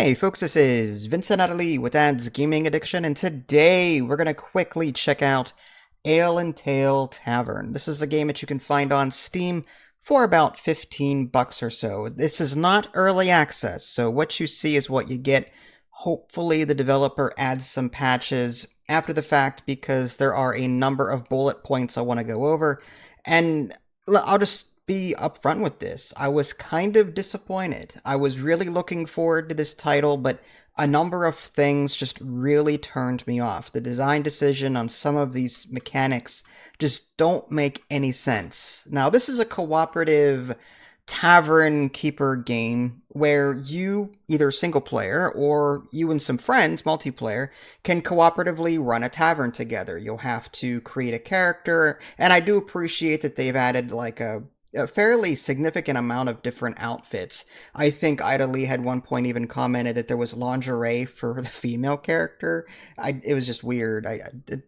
Hey folks, this is Vincent Aidalee with Ad's Gaming Addiction, and today we're going to quickly check out Ale and Tail Tavern. This is a game that you can find on Steam for about 15 bucks or so. This is not early access, so what you see is what you get. Hopefully the developer adds some patches after the fact because there are a number of bullet points I want to go over, and I'll just be upfront with this. I was kind of disappointed. I was really looking forward to this title, but a number of things just really turned me off. The design decision on some of these mechanics just don't make any sense. Now, this is a cooperative tavern keeper game where you, either single player or you and some friends, multiplayer, can cooperatively run a tavern together. You'll have to create a character, and I do appreciate that they've added like a fairly significant amount of different outfits. I think Aidalee had one point even commented that there was lingerie for the female character. It was just weird.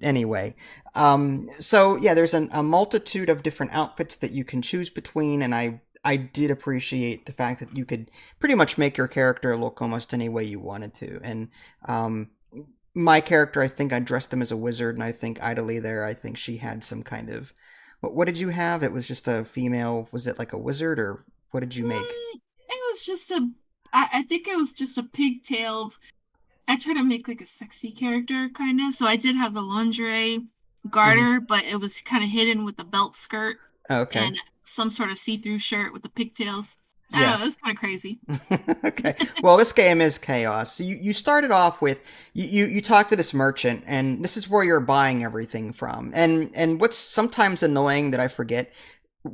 Anyway. So yeah, there's a multitude of different outfits that you can choose between, and I did appreciate the fact that you could pretty much make your character look almost any way you wanted to. And my character, I think I dressed him as a wizard, and I think Aidalee there, I think she had some kind of... What did you have? It was just a female... Was it like a wizard, or what did you make? It was just I think it was just a pigtailed. I tried to make like a sexy character, kind of. So I did have the lingerie Hmm. garter, but it was kind of hidden with the belt skirt Okay. and some sort of see-through shirt with the pigtails. I don't Yeah. know, it was kind of crazy. Okay. Well, this game is chaos. So you started off with you talk to this merchant, and this is where you're buying everything from. And what's sometimes annoying that I forget,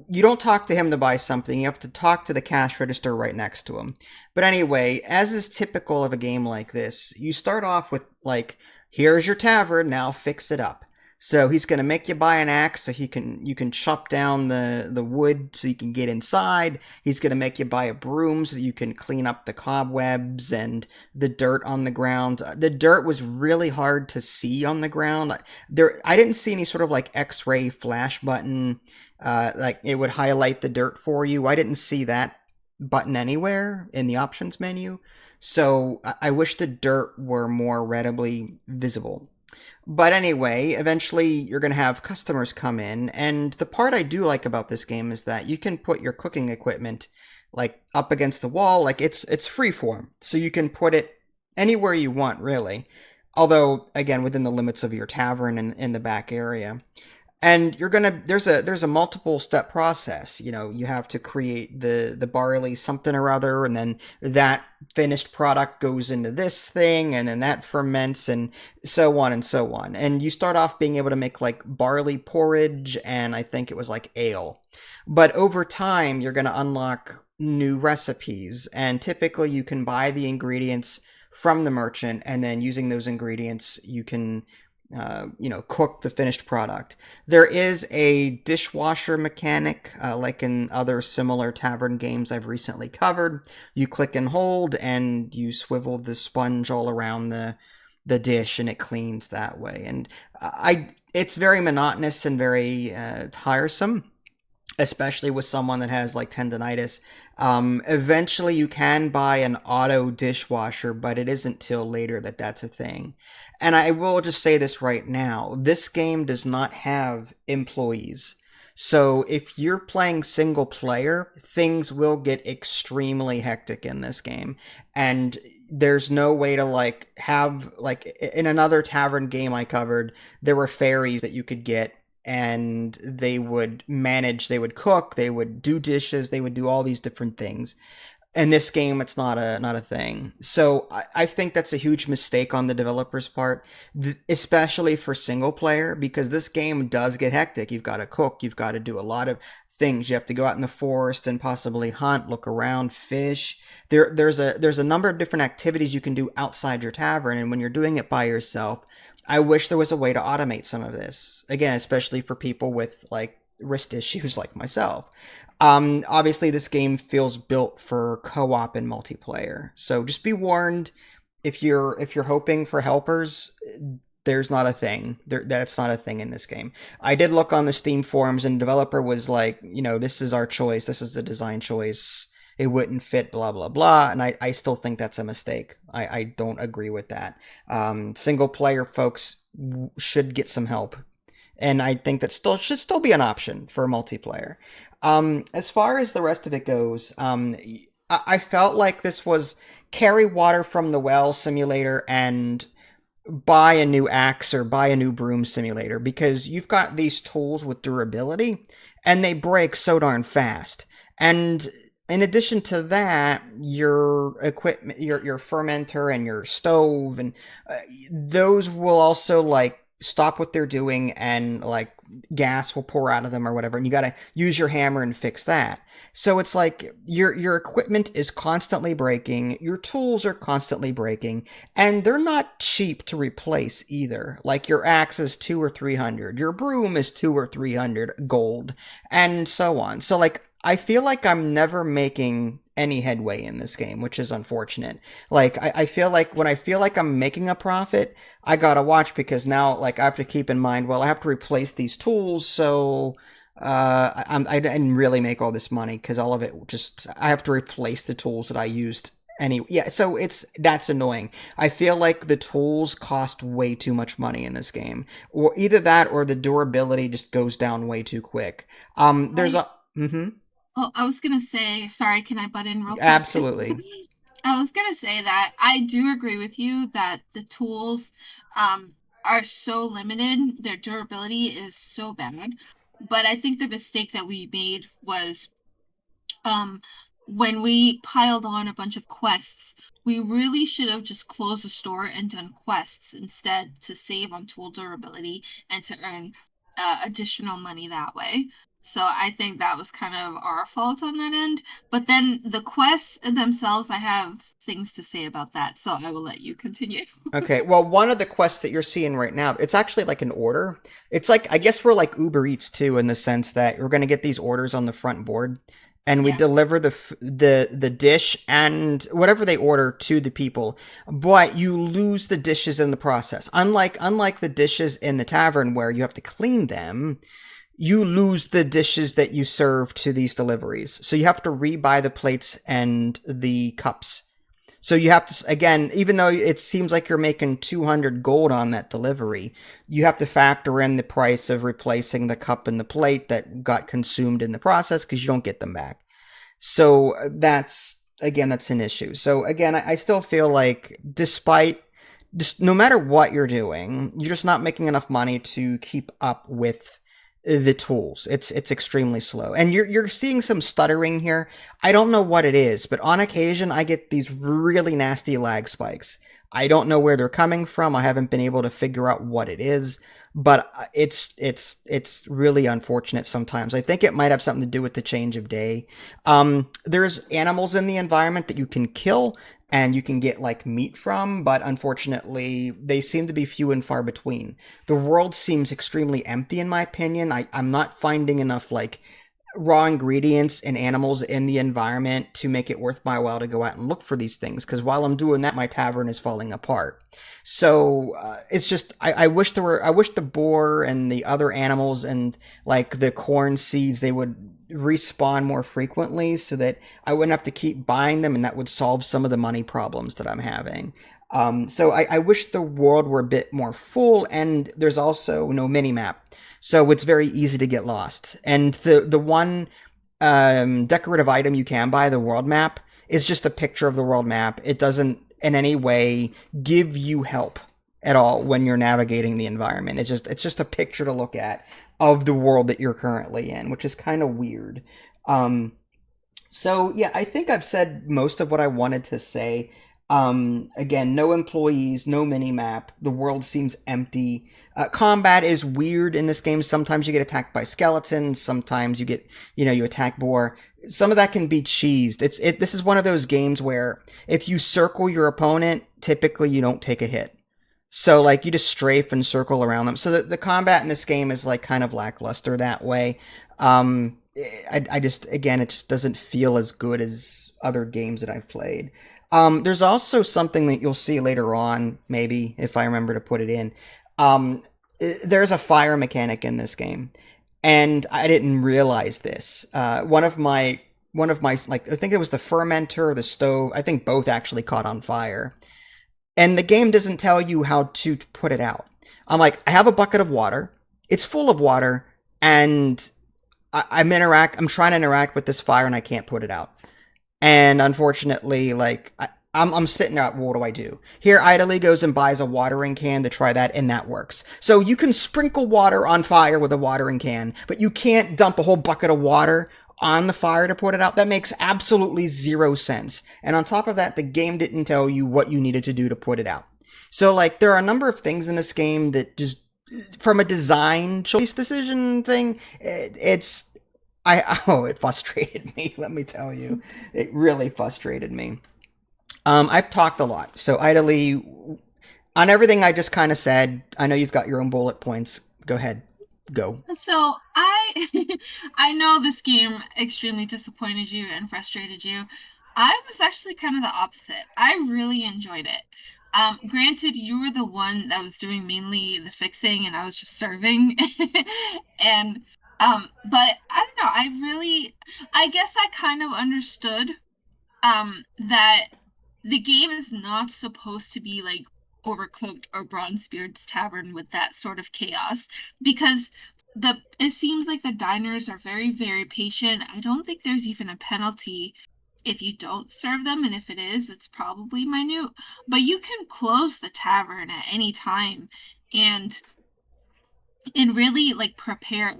you don't talk to him to buy something. You have to talk to the cash register right next to him. But anyway, as is typical of a game like this, you start off with like, here's your tavern, now fix it up. So he's going to make you buy an axe so you can chop down the wood so you can get inside. He's going to make you buy a broom so you can clean up the cobwebs and the dirt on the ground. The dirt was really hard to see on the ground. I didn't see any sort of like X-ray flash button, like it would highlight the dirt for you. I didn't see that button anywhere in the options menu. So I wish the dirt were more readily visible. But anyway, eventually you're going to have customers come in, and the part I do like about this game is that you can put your cooking equipment like up against the wall, like it's freeform. So you can put it anywhere you want, really. Although again, within the limits of your tavern in the back area. And you're gonna there's a multiple step process. You know, you have to create the barley something or other, and then that finished product goes into this thing, and then that ferments, and so on and so on. And you start off being able to make like barley porridge, and I think it was like ale. But over time, you're gonna unlock new recipes, and typically you can buy the ingredients from the merchant, and then using those ingredients, you can cook the finished product. There is a dishwasher mechanic, like in other similar tavern games I've recently covered. You click and hold, and you swivel the sponge all around the dish, and it cleans that way. And it's very monotonous and very tiresome, especially with someone that has like tendonitis. Eventually, you can buy an auto dishwasher, but it isn't till later that that's a thing. And I will just say this right now, this game does not have employees. So if you're playing single player, things will get extremely hectic in this game. And there's no way to like have like in another tavern game I covered, there were fairies that you could get, and they would manage, they would cook, they would do dishes, they would do all these different things. In this game, it's not a thing. So I think that's a huge mistake on the developer's part, especially for single player, because this game does get hectic. You've got to cook, you've got to do a lot of things. You have to go out in the forest and possibly hunt, look around, fish. There's a number of different activities you can do outside your tavern, and when you're doing it by yourself, I wish there was a way to automate some of this. Again, especially for people with like wrist issues like myself. Obviously, this game feels built for co-op and multiplayer. So just be warned, if you're hoping for helpers, there's not a thing. That's not a thing in this game. I did look on the Steam forums, and the developer was like, this is our choice. This is the design choice. it wouldn't fit, blah blah blah. And I still think that's a mistake. I don't agree with that. Single player folks should get some help, and I think that still should still be an option for multiplayer. As far as the rest of it goes, I felt like this was carry water from the well simulator and buy a new axe or buy a new broom simulator, because you've got these tools with durability and they break so darn fast. And in addition to that, your equipment, your fermenter and your stove, and those will also like stop what they're doing, and like gas will pour out of them or whatever, and you got to use your hammer and fix that. So it's like your equipment is constantly breaking, your tools are constantly breaking, and they're not cheap to replace either. Like your axe is 2 or 300, your broom is 2 or 300 gold, and so on. So like I feel like I'm never making any headway in this game, which is unfortunate. Like I feel like when I feel like I'm making a profit, I gotta watch, because now like I have to keep in mind, well, I have to replace these tools, so I didn't really make all this money because all of it just I have to replace the tools that I used anyway. Yeah, so that's annoying. I feel like the tools cost way too much money in this game, or either that or the durability just goes down way too quick. There's I a mm-hmm, Oh, I was gonna say, sorry, can I butt in real quick? absolutely. I was gonna say that I do agree with you that the tools are so limited, their durability is so bad. But I think the mistake that we made was um when we piled on a bunch of quests, we really should have just closed the store and done quests instead to save on tool durability and to earn additional money that way. So I think that was kind of our fault on that end. But then the quests themselves, I have things to say about that, so I will let you continue. Okay, well, one of the quests that you're seeing right now, it's actually like an order. It's like, I guess we're like Uber Eats too, in the sense that we're going to get these orders on the front board, and we Yeah. deliver the dish and whatever they order to the people, but you lose the dishes in the process. Unlike the dishes in the tavern where you have to clean them, you lose the dishes that you serve to these deliveries. So you have to rebuy the plates and the cups. So you have to, again, even though it seems like you're making 200 gold on that delivery, you have to factor in the price of replacing the cup and the plate that got consumed in the process, because you don't get them back. So that's an issue. So again, I still feel like despite just no matter what you're doing, you're just not making enough money to keep up with the tools. It's extremely slow, and you're seeing some stuttering here. I don't know what it is, but on occasion I get these really nasty lag spikes. I don't know where they're coming from. I haven't been able to figure out what it is, but it's really unfortunate sometimes. I think it might have something to do with the change of day. There's animals in the environment that you can kill and you can get like meat from, but unfortunately they seem to be few and far between. The world seems extremely empty in my opinion. I'm not finding enough like raw ingredients and animals in the environment to make it worth my while to go out and look for these things, because while I'm doing that, my tavern is falling apart. So it's just I wish the boar and the other animals and like the corn seeds, they would respawn more frequently so that I wouldn't have to keep buying them, and that would solve some of the money problems that I'm having. So I wish the world were a bit more full, and there's also no mini map, so it's very easy to get lost. And the one decorative item you can buy, the world map, is just a picture of the world map. It doesn't in any way give you help at all when you're navigating the environment. It's just a picture to look at of the world that you're currently in, which is kind of weird. So yeah, I think I've said most of what I wanted to say. Again, no employees, no mini map. The world seems empty. Combat is weird in this game. Sometimes you get attacked by skeletons. Sometimes you get, you attack boar. Some of that can be cheesed. This is one of those games where if you circle your opponent, typically you don't take a hit. So like you just strafe and circle around them. So the combat in this game is like kind of lackluster that way. I just, again, it just doesn't feel as good as other games that I've played. There's also something that you'll see later on, maybe, if I remember to put it in. There's a fire mechanic in this game, and I didn't realize this. One of one of my, like, I think it was the fermenter or the stove. I think both actually caught on fire. And the game doesn't tell you how to put it out. I'm like, I have a bucket of water. It's full of water, and I'm trying to interact with this fire, and I can't put it out. And unfortunately, like I'm sitting there, well, what do I do? Here, Aidalee goes and buys a watering can to try that, and that works. So you can sprinkle water on fire with a watering can, but you can't dump a whole bucket of water on the fire to put it out. That makes absolutely zero sense. And on top of that, the game didn't tell you what you needed to do to put it out. So, like, there are a number of things in this game that just, from a design choice decision thing, it's it frustrated me. Let me tell you, it really frustrated me. I've talked a lot, so Idalee, on everything I just kind of said. I know you've got your own bullet points. Go ahead, go. So I I know this game extremely disappointed you and frustrated you. I was actually kind of the opposite. I really enjoyed it. Granted, you were the one that was doing mainly the fixing and I was just serving. And but I don't know, I guess I kind of understood that the game is not supposed to be like Overcooked or Bronzebeard's Tavern with that sort of chaos because the it seems like the diners are very, very patient. I don't think there's even a penalty if you don't serve them, and if it is, it's probably minute. But you can close the tavern at any time and really like prepare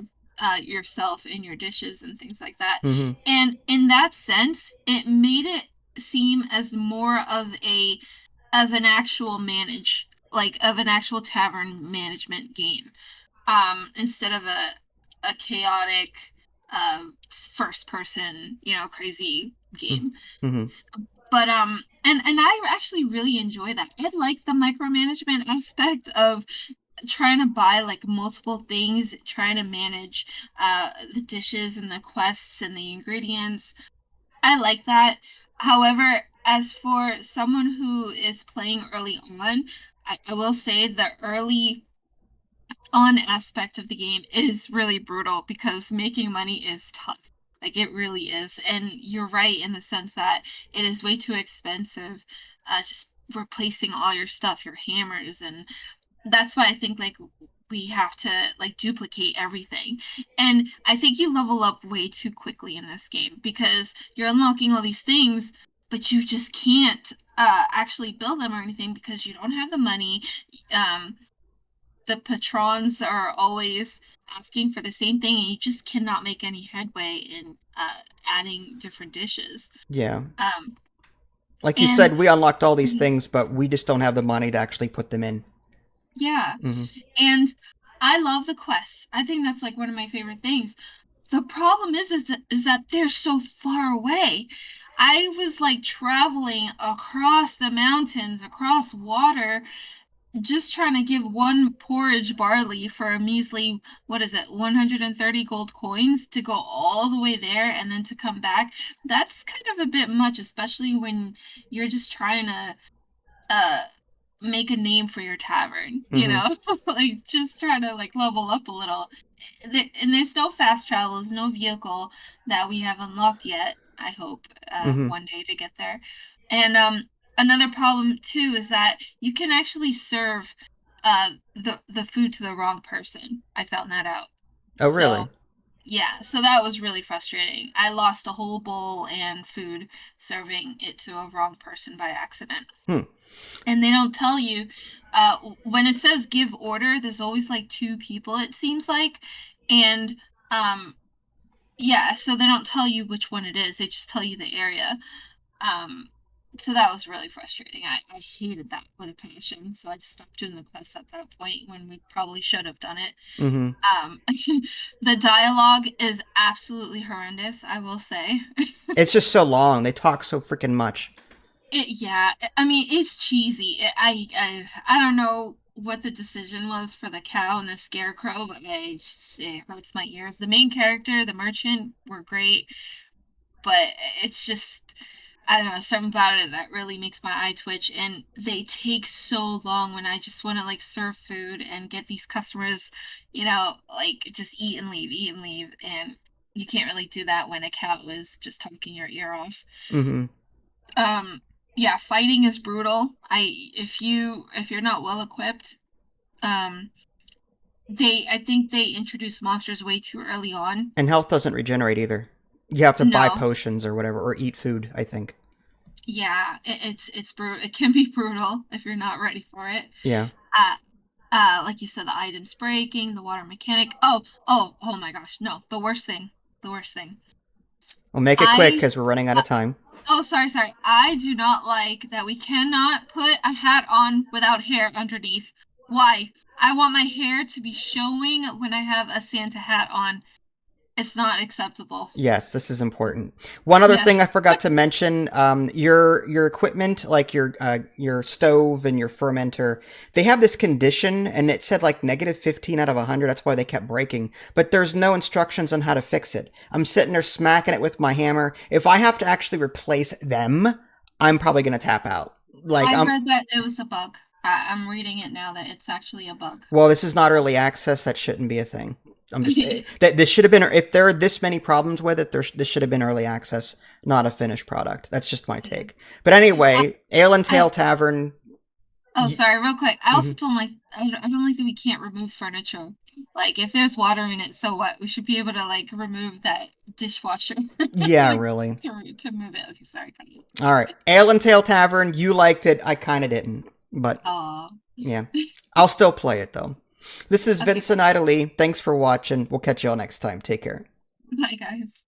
yourself and your dishes and things like that. Mm-hmm. And in that sense, it made it seem as more of an actual of an actual tavern management game, instead of a chaotic first person, crazy game. Mm-hmm. But and I actually really enjoy that. I like the micromanagement aspect of trying to buy like multiple things, trying to manage the dishes and the quests and the ingredients. I like that. However, as for someone who is playing early on, I will say the early on aspect of the game is really brutal because making money is tough. Like it really is. And you're right in the sense that it is way too expensive, just replacing all your stuff, your hammers, and that's why I think like we have to like duplicate everything. And I think you level up way too quickly in this game because you're unlocking all these things, but you just can't actually build them or anything because you don't have the money. Um, the patrons are always asking for the same thing, and you just cannot make any headway in adding different dishes. Yeah. Um, Like you and said, we unlocked all these things, but we just don't have the money to actually put them in. yeah, Mm-hmm. and I love the quests. I think that's like one of my favorite things. The problem is that they're so far away. I was like traveling across the mountains, across water, just trying to give one porridge barley for a measly, what is it, 130 gold coins to go all the way there and then to come back. That's kind of a bit much, especially when you're just trying to uh make a name for your tavern, you Mm-hmm. know? Like just try to like level up a little. And there's no fast travel, there's no vehicle that we have unlocked yet. I hope Mm-hmm. one day to get there. And another problem too is that you can actually serve the food to the wrong person. I found that out. Oh, really? So yeah, so that was really frustrating. I lost a whole bowl and food serving it to a wrong person by accident. Hmm. And they don't tell you when it says give order, there's always like two people, it seems like. And um yeah, so they don't tell you which one it is, they just tell you the area. um so that was really frustrating. I hated that with a passion, so I just stopped doing the quests at that point when we probably should have done it. Mm-hmm. um the dialogue is absolutely horrendous, I will say. It's just so long. They talk so freaking much. Yeah, I mean, it's cheesy. I don't know what the decision was for the cow and the scarecrow, but it hurts my ears. The main character, the merchant, were great, but it's just, I don't know, something about it that really makes my eye twitch. And they take so long when I just want to like serve food and get these customers, like just eat and leave, eat and leave. And you can't really do that when a cat was just talking your ear off. Mm-hmm. Um, yeah, fighting is brutal. If you're not well equipped, um, I think they introduced monsters way too early on. And health doesn't regenerate either. You have to buy No, potions or whatever, or eat food, I think. yeah, it's brutal. It can be brutal if you're not ready for it. Yeah. Uh, like you said, the items breaking, the water mechanic. Oh my gosh, no, the worst thing. Well, make it quick I because we're running out uh, of time. Oh, sorry. I do not like that we cannot put a hat on without hair underneath. Why? I want my hair to be showing when I have a Santa hat on. It's not acceptable. Yes, this is important. One other Yes. thing I forgot to mention: your equipment, like your stove and your fermenter, they have this condition, and it said like -15 out of 100. That's why they kept breaking. But there's no instructions on how to fix it. I'm sitting there smacking it with my hammer. If I have to actually replace them, I'm probably gonna tap out. Like I I'm heard that it was a bug. I'm reading it now that it's actually a bug. Well, this is not early access. That shouldn't be a thing. I'm just that this should have been if there are this many problems with it. This should have been early access, not a finished product. That's just my take. But anyway, Ale and I, Tail Tavern. oh, sorry, real quick. I also Mhm. don't like. I don't like that we can't remove furniture. Like, if there's water in it, so what? We should be able to like remove that dishwasher, Yeah, like really. to move it. Okay, sorry, Connie. All right, Ale and Tail Tavern. You liked it. I kind of didn't, but Aw. yeah, I'll still play it though. This is Okay, Vincent Aidalee. Thanks for watching. We'll catch you all next time. Take care. bye, guys.